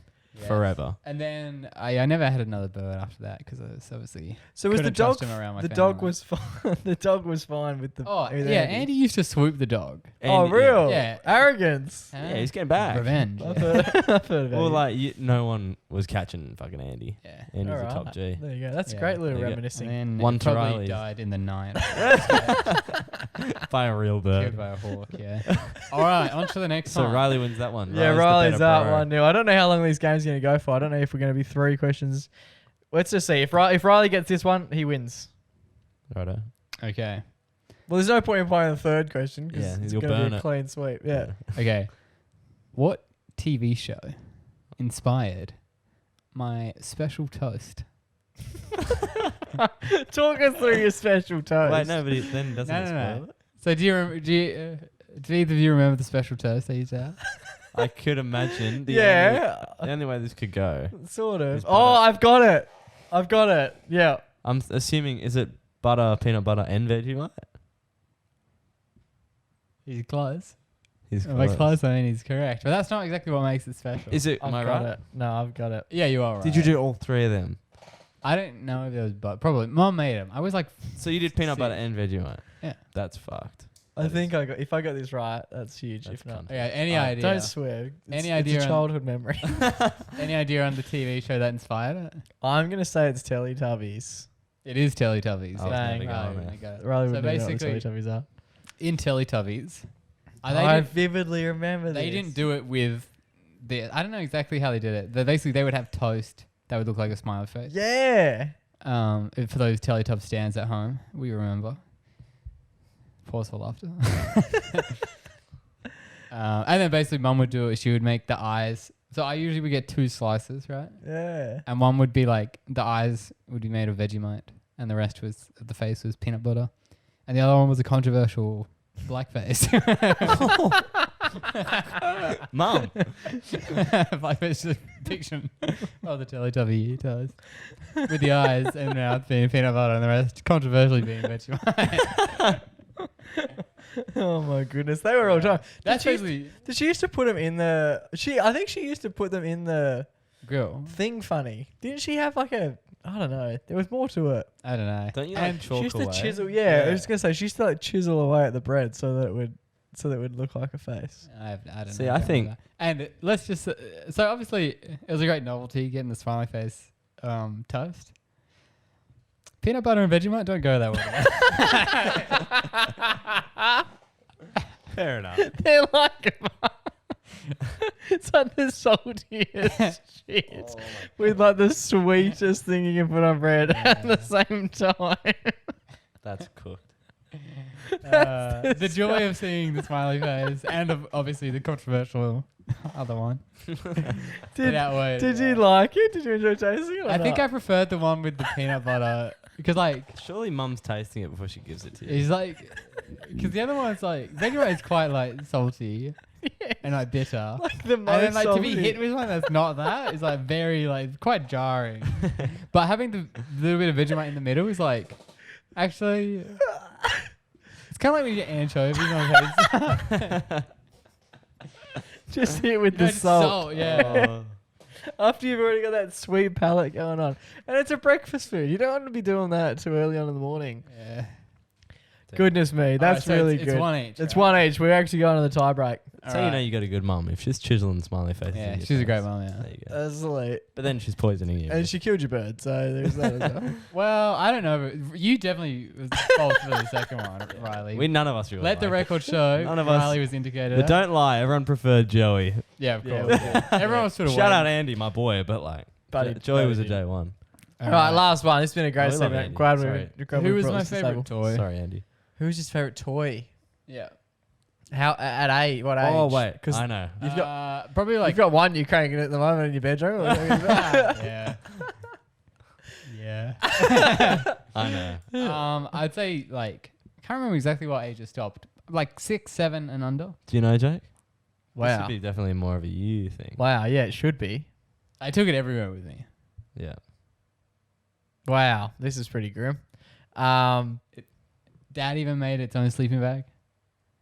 forever. And then I never had another bird after that because I was obviously So was the couldn't trust dog? him around my The family. dog was fine. The dog was fine with the. Oh with yeah, Andy used to swoop the dog. Oh And- real? Yeah. Arrogance. Yeah, he's getting back. Revenge. I've Yeah. heard, I've heard about Well, you. like no one was catching fucking Andy. Yeah. Andy's Alright. a top G. There you go. That's Yeah. a great little There you go. reminiscing. And then One it to probably Riley's. died in the night. By a real Killed bird. by a hawk. Yeah. All right, on to the next So one. Riley wins that one. Yeah, the Riley's better up bro. 1-0. I don't know how long these games are going to go for. I don't know if we're going to be 3 questions. Let's just see. If Riley gets this one, he wins. Righto. Okay. Well, there's no point in playing the third question because Yeah, it's you'll going to be burn a it. clean sweep. Yeah. Okay. What TV show inspired my special toast? Talk us through your special toast. Wait, no, but it then doesn't No, no, spoil no. it. So do either of you remember the special toast I used to have? I could imagine. Yeah, The only way this could go. sort of. It's Oh, butter. I've got it. Yeah. I'm assuming, is it butter, peanut butter, and Vegemite? He's close. He's By close. close, I mean he's correct. But that's not exactly what makes it special. Is it? I've Am I got right? it. No, I've got it. Yeah, you are right. Did you do all 3 of them? I don't know if there was but probably. Mom made them. I was like, So you did peanut butter Sick. and Vegemite? Yeah. That's fucked. I That think is- if I got this right, that's huge. That's if not, cunt. okay, any Alright, idea? don't swear. It's, Any it's idea a on- childhood memory. Any idea on the TV show that inspired it? I'm gonna say it's Teletubbies. It is Teletubbies. I was Bang. never Right, going there. I got it. Riley So would know what the basically, Teletubbies are. in Teletubbies, I vividly remember they this. didn't do it with the. I don't know exactly how they did it. They would have toast that would look like a smiley face. Yeah. For those Teletub stands at home, we remember. Pause for laughter. And then basically, Mum would do it. She would make the eyes. So I usually would get 2 slices, right? Yeah. And one would be like the eyes would be made of Vegemite, and the rest was the face was peanut butter, and the other one was a controversial blackface. Mum. Blackface is a depiction of the Teletubby toes with the eyes and mouth being peanut butter, and the rest controversially being Vegemite. Oh my goodness, they were all time. That's Did basically she used to put them in the? I think she used to put them in the grill. thing. Funny, didn't she have like a? I don't know. There was more to it. I don't know. Don't you And like she chalk used to away? chisel. Yeah, I Yeah. was gonna say she used to like chisel away at the bread so that it would look like a face. I don't See, know. I think- That. And let's just so obviously it was a great novelty getting the smiley face toast. Peanut butter and Vegemite don't go that well. Fair enough. They're like. It's like the saltiest shit with like the sweetest thing you can put on bread at the same time. That's cooked. The joy of seeing the smiley face and of obviously the controversial other one. Did you like it? Did you enjoy tasting it? I think I preferred the one with the peanut butter because like Surely Mum's tasting it before she gives it to you. he's like because the other one's like Vegemite is quite like salty and like bitter. like the most And then like to be salty. hit with one that's not that is like very like quite jarring. But having the little bit of Vegemite in the middle is like actually it's kind of like when you get anchovies on toast. Just hit with You the know, just salt. yeah. Oh. After you've already got that sweet palate going on. And it's a breakfast food. You don't want to be doing that too early on in the morning. Yeah. Goodness me, that's Alright, so really it's good. one each. It's right? one each. We're actually going to the tie break. So you know you got a good mum if she's chiseling smiley faces. Yeah, in your she's a great face. mum, yeah. There you go. That's late. But then she's poisoning you. And she killed your bird, so there's that as well. Well, I don't know. But you definitely was false for the second one, Riley. None of us really. Let the like record show. None of us- Riley was indicated. it. But don't lie. Everyone preferred Joey. Yeah, of Yeah, course. yeah. Everyone was sort of Shout out Andy, my boy. But like, Buddy, Joey was a buddy. day one. All right, last one. It's been a great I love segment. Andy. Glad Sorry. Who was brought my this to the favorite table. toy? Sorry, Andy. Who's his favorite toy? Yeah. How at age? What age? Oh wait, because I know. you've got probably like you've got one you're cranking at the moment in your bedroom. Or yeah. Yeah. I know. I'd say like I can't remember exactly what age it stopped. Like 6, 7 and under. Do you know, Jake? This Wow. would be definitely more of a you thing. Wow. Yeah, it should be. I took it everywhere with me. Yeah. Wow. This is pretty grim. Dad even made its own sleeping bag.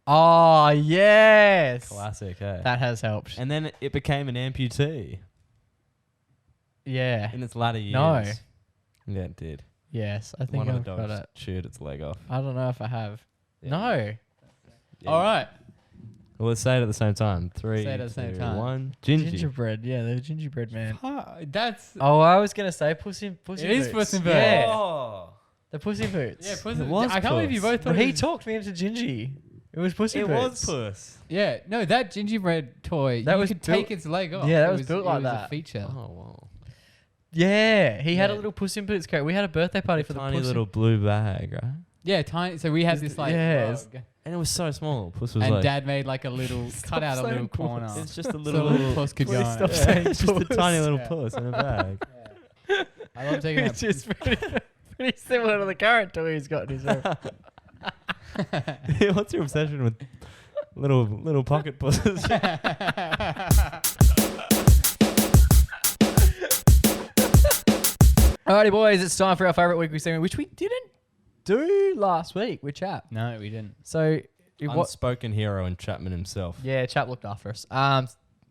Oh yes. Classic, eh? That has helped. And then it became an amputee. Yeah. in its latter years? No. Yeah, it did. Yes, I think One of I've the got dogs it. chewed its leg off. I don't know if I have. Yeah. No. Yeah. All right. Well, let's say it at the same time. 3, Say it at the same 2, time. 1. Gingy. Gingerbread. Yeah, the gingerbread man. That's Oh, I was gonna say Puss in It Boots. is Puss in Boots. Yeah, Oh. the Puss in Boots. yeah. Puss It in- was I can't believe you Puss. both thought He it was- talked me into Gingy. It was Puss in It Boots. was Puss. Yeah, no, that gingerbread toy. That you was could built- take its leg off. Yeah, that It was built like it was that. A feature. Oh, wow. Yeah, he had a Yeah. little Puss in Boots character. We had a birthday party for the Tiny Puss little blue bag, right? Yeah, tiny. So we had this like Yes. rug, And it was so small. Puss was and like... Dad made like a little cut out a saying little puss. corner. It's just a So little... the little puss could go Please in stop it. saying It's just a puss. tiny little Yeah. puss in a bag. Yeah. I love taking Which that. is pretty similar to the current toy he's got in his room. What's your obsession with little pocket pusses? Alrighty, boys, it's time for our favourite weekly segment, which we didn't do last week with Chap. No, we didn't. So, Unspoken hero and Chapman himself. yeah, Chap looked after us.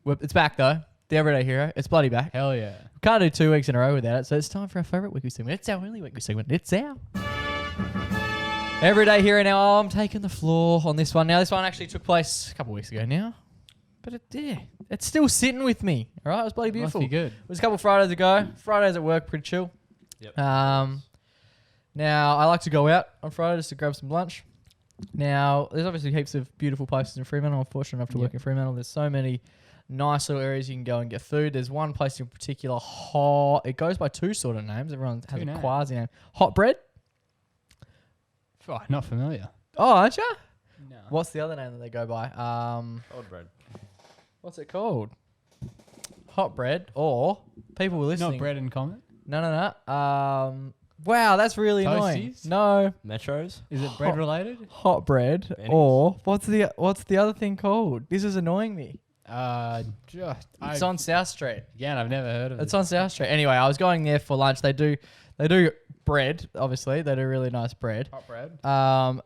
It's back though. The everyday hero. It's bloody back. Hell yeah. Can't do 2 weeks in a row without it, so it's time for our favourite weekly segment. It's our only weekly segment. It's our everyday hero. Now, I'm taking the floor on this one. Now, this one actually took place a couple of weeks ago now, but it's still sitting with me. All right, it was bloody beautiful. Must be good. It was a couple of Fridays ago. Fridays at work, pretty chill. Yep. Now, I like to go out on Friday just to grab some lunch. Now, there's obviously heaps of beautiful places in Fremantle. I'm fortunate enough to work in Fremantle. There's so many nice little areas you can go and get food. There's one place in particular, it goes by 2 sort of names. Everyone has Two a names. quasi name. Hot Bread. Oh, not familiar. Oh, aren't you? No. What's the other name that they go by? Old bread. What's it called? Hot Bread, or people were listening. Not bread and common? No. Wow, that's really annoying. Toasties? No. Is Metros? it bread related? Hot bread, Benny's? or what's the other thing called? This is annoying me. It's on South Street. Again, I've never heard of it. It's on South Street. Anyway, I was going there for lunch. They do bread. Obviously, they do really nice bread. Hot bread.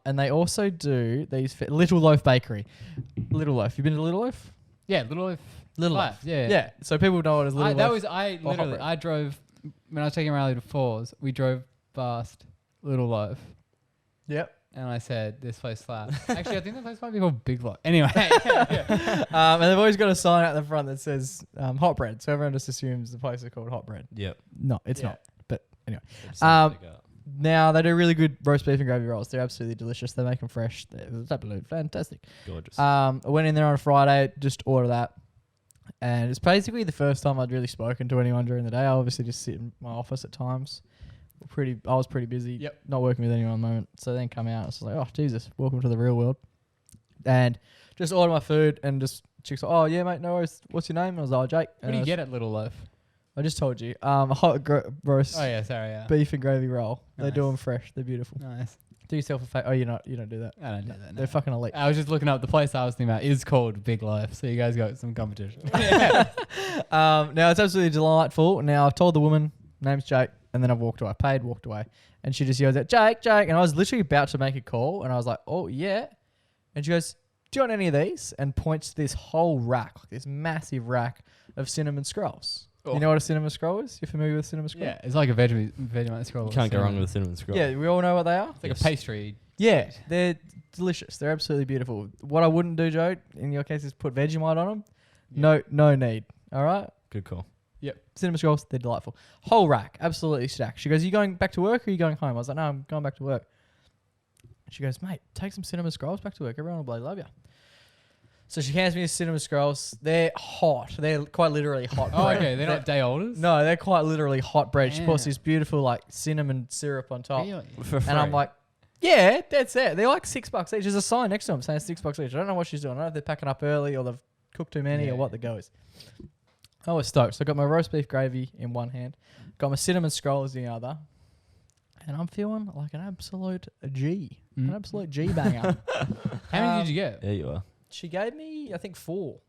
And they also do these Little Loaf Bakery. Little Loaf. You been to Little Loaf? Yeah, Little Loaf. Little Flats, Loaf. yeah. Yeah. So people know it as Little Loaf. I or hot literally, bread. I drove, when I was taking Riley to Falls, we drove past Little Loaf. Yep. And I said, this place slaps. Actually, I think that place might be called Big Loaf. Anyway. And they've always got a sign out the front that says hot bread. So everyone just assumes the place is called Hot Bread. Yep. No, it's Yeah. not. But anyway. It's Um, something to go. Now, they do really good roast beef and gravy rolls. They're absolutely delicious. They make them fresh. They're absolutely fantastic. Gorgeous. I went in there on a Friday, just order that. And it's basically the first time I'd really spoken to anyone during the day. I obviously just sit in my office at times. I was pretty busy, Yep. not working with anyone at the moment. So then come out, it's like, oh, Jesus, welcome to the real world. And just order my food and just chicks like, oh, yeah, mate, no worries. What's your name? And I was like, oh, Jake. What do you get at Little Loaf? I just told you. A hot roast Oh, yeah, sorry, yeah. beef and gravy roll. They do Nice. them fresh. They're beautiful. Nice. Do yourself a favor. Oh, you don't do that. I don't do that. No. They're fucking elite. I was just looking up the place I was thinking about is called Big Loaf, so you guys got some competition. Now it's absolutely delightful. Now I've told the woman, name's Jake, and then I've walked away. Paid, walked away, and she just yells out, Jake, Jake, and I was literally about to make a call, and I was like, oh yeah, and she goes, do you want any of these? And points to this whole rack, like this massive rack of cinnamon scrolls. Oh. You know what a cinnamon scroll is? You're familiar with cinnamon scroll? Yeah, it's like a Vegemite scroll. You can't go wrong with a cinnamon scroll. Yeah, we all know what they are. It's like a pastry. Yeah, they're delicious. They're absolutely beautiful. What I wouldn't do, Joe, in your case, is put Vegemite on them. Yeah. No need. All right. Good call. Cinnamon scrolls, they're delightful. Whole rack, absolutely stacked. She goes, are you going back to work or are you going home? I was like, no, I'm going back to work. She goes, mate, take some cinnamon scrolls back to work. Everyone will bloody love you. So she hands me the cinnamon scrolls. They're hot. They're quite literally hot Oh, bread. okay. They're not day olders? No, they're quite literally hot bread. She puts Yeah. this beautiful like cinnamon syrup on top. Really? For free. And I'm like, yeah, that's it. They're like $6 each. There's a sign next to them saying $6 each. I don't know what she's doing. I don't know if they're packing up early or they've cooked too many or what the go is. I was stoked. So I got my roast beef gravy in one hand, got my cinnamon scrolls in the other, and I'm feeling like an absolute G. An absolute G banger. How many did you get? There you are. She gave me, I think, 4.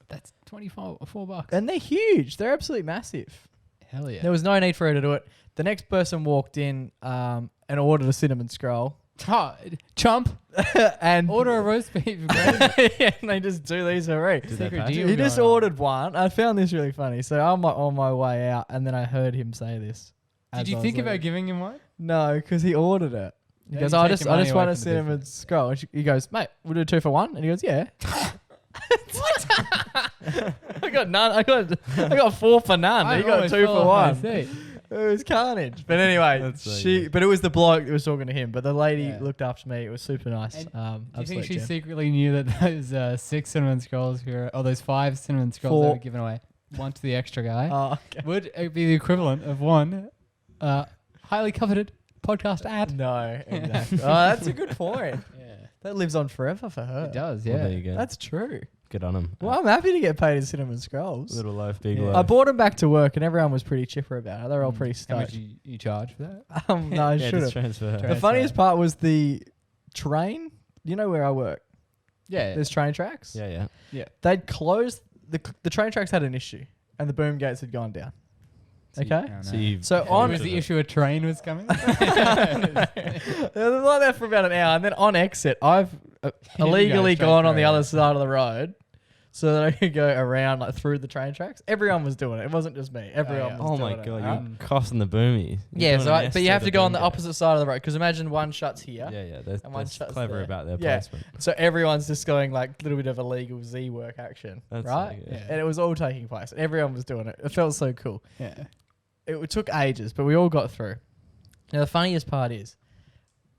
That's $4. And they're huge. They're absolutely massive. Hell yeah. There was no need for her to do it. The next person walked in and ordered a cinnamon scroll. Chump, and order a roast beef. yeah, and they just do these for free. Did they Secret pay? deal. He just going on. ordered one. I found this really funny. So I'm on my way out, and then I heard him say this. Did you think about giving him one? No, because he ordered it. He Yeah, goes, you I take just your money want away a from the cinnamon business. scroll. And he goes, mate, we'll do 2 for 1. And he goes, yeah. I got none. I got 4 for none. He got almost 2 fell for off my 1. seat. It was carnage. But anyway, That's so good. but it was the bloke that was talking to him. But the lady Yeah. looked after me. It was super nice. And Do you absolute think she gem. secretly knew that those 6 cinnamon scrolls or those 5 cinnamon scrolls 4. that were given away, one to the extra guy, Oh, okay. would be the equivalent of one highly coveted podcast ad? No, exactly. Oh, that's a good point. Yeah, That lives on forever for her. it does. Well, Yeah. there you go. That's true. Good on him. Well, I'm happy to get paid in cinnamon scrolls. Little loaf, big Yeah. loaf. I brought them back to work, and everyone was pretty chipper about it. They were all pretty How much stoked. you charge for that? No, I yeah, should just have. transfer. Tra- The funniest part was the train. You know where I work? Yeah. There's train tracks. Yeah, yeah. They'd closed the train tracks had an issue, and the boom gates had gone down. Okay. So you So It on was the issue a train was coming. They were like that for about an hour, and then on exit, I've illegally straight gone on through, the other yeah. side of the road, so that I could go around like through the train tracks. Everyone was doing it. It wasn't just me. Everyone yeah. was Oh doing my it. god, right? you're crossing the boomy. Yeah, You're so doing an but you S have the to go on the boom gate. opposite side of the road because imagine one shuts here, Yeah, and one that's shuts clever there. about their Yeah. placement. so everyone's just going like a little bit of illegal Z work action, That's right? so good. And it was all taking place. And everyone was doing it. It felt so cool. Yeah. It took ages, but we all got through. Now the funniest part is,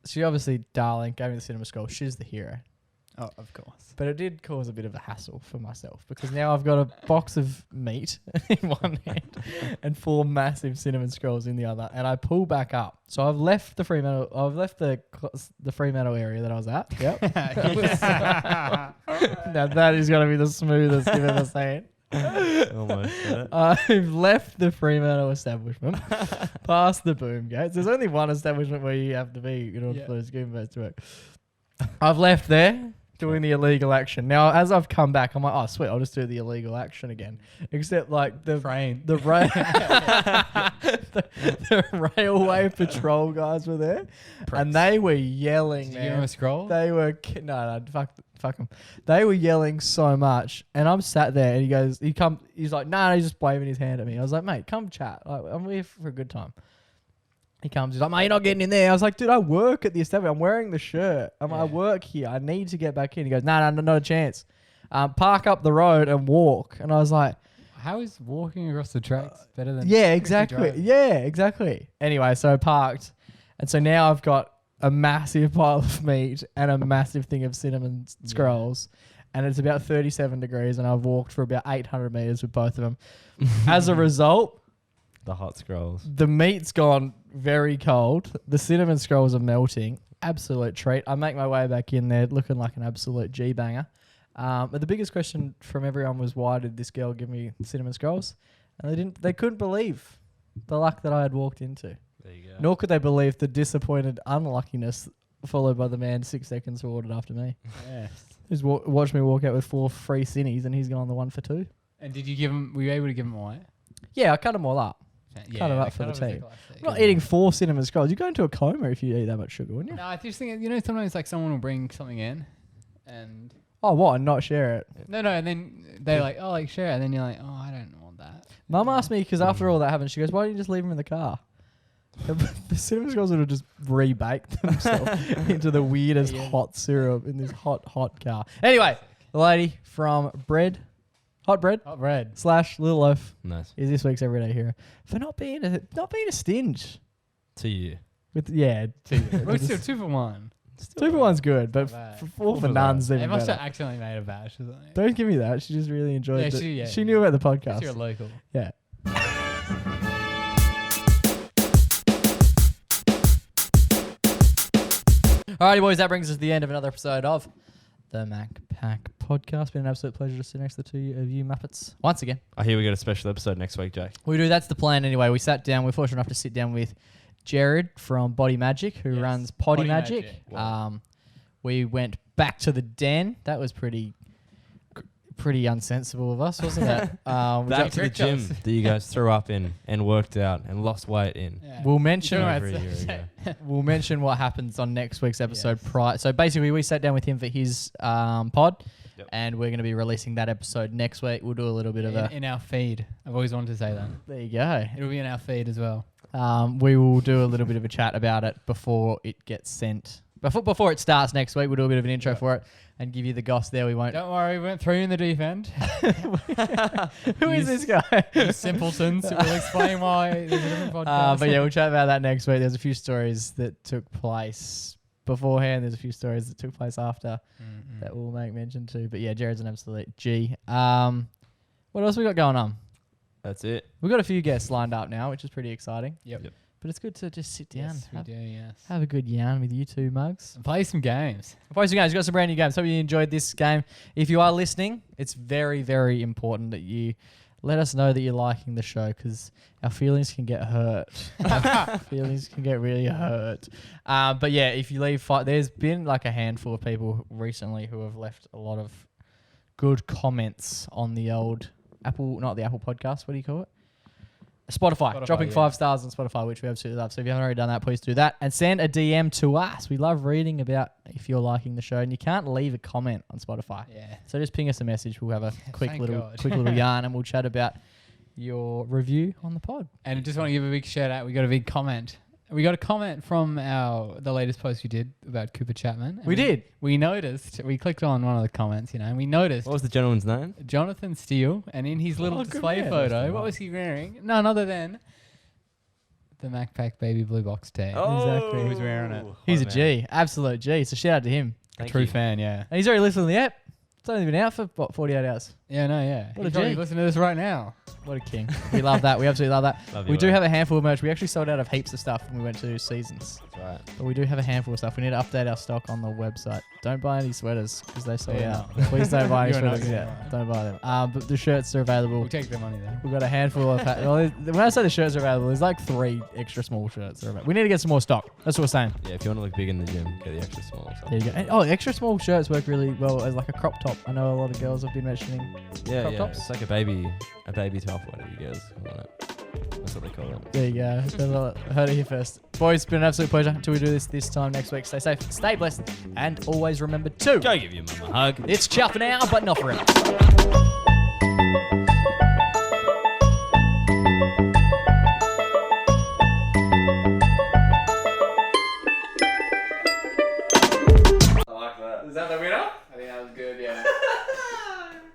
she obviously, darling, gave me the cinema scroll. She's the hero. Oh, of course. But it did cause a bit of a hassle for myself because now I've got a box of meat in one hand and 4 massive cinnamon scrolls in the other, and I pull back up. So I've left the Fremantle. I've left the Fremantle area that I was at. Yep. Now that is going to be the smoothest you've ever seen. Almost. Yeah. I've left the Fremantle establishment, past the boom gates. There's only one establishment where you have to be in order for those boom gates to work. I've left there, doing the illegal action. Now, as I've come back, I'm like, oh, sweet, I'll just do the illegal action again. Except, like, the Train. the railway patrol guys were there, and they were yelling, Did you give him man. a scroll? They were no, fuck them. They were yelling so much, and I'm sat there, and he's like, nah, he's just waving his hand at me. I was like, mate, come chat. Like, I'm here for a good time. He comes, he's like, mate, you're not getting in there. I was like, dude, I work at the establishment. I'm wearing the shirt. I work here. I need to get back in. He goes, no, not a chance. Park up the road and walk. And I was like, How is walking across the tracks better than? yeah, quickly exactly. driving? Yeah, exactly. Anyway, so I parked. And so now I've got a massive pile of meat and a massive thing of cinnamon scrolls. And it's about 37 degrees, and I've walked for about 800 meters with both of them. As a result, The hot scrolls. the meat's gone very cold. The cinnamon scrolls are melting. Absolute treat. I make my way back in there looking like an absolute G-banger. But the biggest question from everyone was, why did this girl give me cinnamon scrolls? And they couldn't believe the luck that I had walked into. There you go. Nor could they believe the disappointed unluckiness followed by the man 6 seconds who ordered after me. Yeah. Who's watched me walk out with 4 free cinnies, and he's gone the 1 for 2. And did you give him? Were you able to give him away? Yeah, I cut them all up. Yeah, it up that for the kind of was team. classic. I'm not eating 4 cinnamon scrolls. You go into a coma if you eat that much sugar, wouldn't you? No, I just think sometimes like someone will bring something in, and Oh, what? And not share it? no, and then they're like, oh, like share it, and then you're like, oh, I don't want that. Mum asked me, because after all that happened, she goes, why don't you just leave them in the car? The cinnamon scrolls would have just rebaked themselves into the weirdest hot syrup in this hot car. Anyway, the lady from Hot Bread Hot bread. / Little Loaf Nice. is this week's everyday hero for not being a stinge. To you. With yeah, Well, still 2 for 1. 2 for 1's good, but Not bad. 4 for for none's They even must have better. accidentally made a batch, isn't it? Don't give me that. She just really enjoyed Yeah, it. she- She knew about the Guess you're podcast. local. Yeah. Alrighty, boys, that brings us to the end of another episode of the MacPack podcast. Been an absolute pleasure to sit next to the 2 of you Muppets once again. I hear we got a special episode next week, Jake. We do. That's the plan anyway. We sat down. We're fortunate enough to sit down with Jared from Body Magic, who Yes, runs Potty Body Magic. Magic. We went back to the den. That was pretty pretty unsensible of us, wasn't it? Back to the tricked gym us. that you guys threw up in and worked out and lost weight in. Yeah. We'll mention You're Over a right. year ago. we'll mention what happens on next week's episode Yes. prior. So basically, we sat down with him for his pod, Yep. and we're going to be releasing that episode next week. We'll do a little bit of a. In our feed. I've always wanted to say that. There you go. It'll be in our feed as well. We will do a little bit of a chat about it before it gets sent. Before it starts next week, we'll do a bit of an intro for it and give you the goss there. We won't. Don't worry, we went through in the deep end. Who is this guy? You simpletons. We'll explain why there's a different podcast. But yeah, we'll chat about that next week. There's a few stories that took place beforehand. There's a few stories that took place after that we'll make mention to. But yeah, Jared's an absolute G. What else we got going on? That's it. We've got a few guests lined up now, which is pretty exciting. Yep. But it's good to just sit down, Yes, we do, yes. have a good yarn with you two mugs. And play some games. Play some games. We've got some brand new games. Hope you enjoyed this game. If you are listening, it's very, very important that you let us know that you're liking the show, because our feelings can get hurt. Our feelings can get really hurt. But yeah, if you leave, there's been like a handful of people recently who have left a lot of good comments on the old Apple, not the Apple podcast. What do you call it? Spotify, dropping 5 stars on Spotify, which we absolutely love. So if you haven't already done that, please do that. And send a DM to us. We love reading about if you're liking the show. And you can't leave a comment on Spotify. Yeah. So just ping us a message. We'll have a quick Thank little God. yarn, and we'll chat about your review on the pod. And I just want to give a big shout out. We got a big comment. We got a comment from the latest post we did about Cooper Chapman. And We did. We noticed. We clicked on one of the comments, and we noticed What was the gentleman's name? Jonathan Steele, and in his little Oh, good display man. photo, what was he wearing? None other than the MacPack baby blue box tee. Exactly. He was wearing it. He's a man. G, absolute G. So shout out to him. Thank True you. fan, yeah. And he's already listened to the app. It's only been out for, 48 hours. Yeah, no, yeah. What He's a probably G. listening to this right now. What a king. We love that. We absolutely love that. Love We you, do mate. have a handful of merch. We actually sold out of heaps of stuff when we went to Seasons. That's right. But we do have a handful of stuff. We need to update our stock on the website. Don't buy any sweaters because they sold Yeah, out. no. Please don't buy any You're not sweaters gonna yet. buy. Don't buy them. But the shirts are available. We'll take the money then. We've got a handful of... well, when I say the shirts are available, there's like 3 extra small shirts. That are available. We need to get some more stock. That's what we're saying. Yeah, if you want to look big in the gym, get the extra small. So. There you go. And, extra small shirts work really well as like a crop top. I know a lot of girls have been mentioning. Yeah, Crop yeah. tops? It's like a baby top, whatever you guys call it. That's what they call it. There you go. Heard it here first. Boys, it's been an absolute pleasure until we do this time next week. Stay safe, stay blessed, and always remember to... Go give your mum a hug. It's ciao for now, but not forever.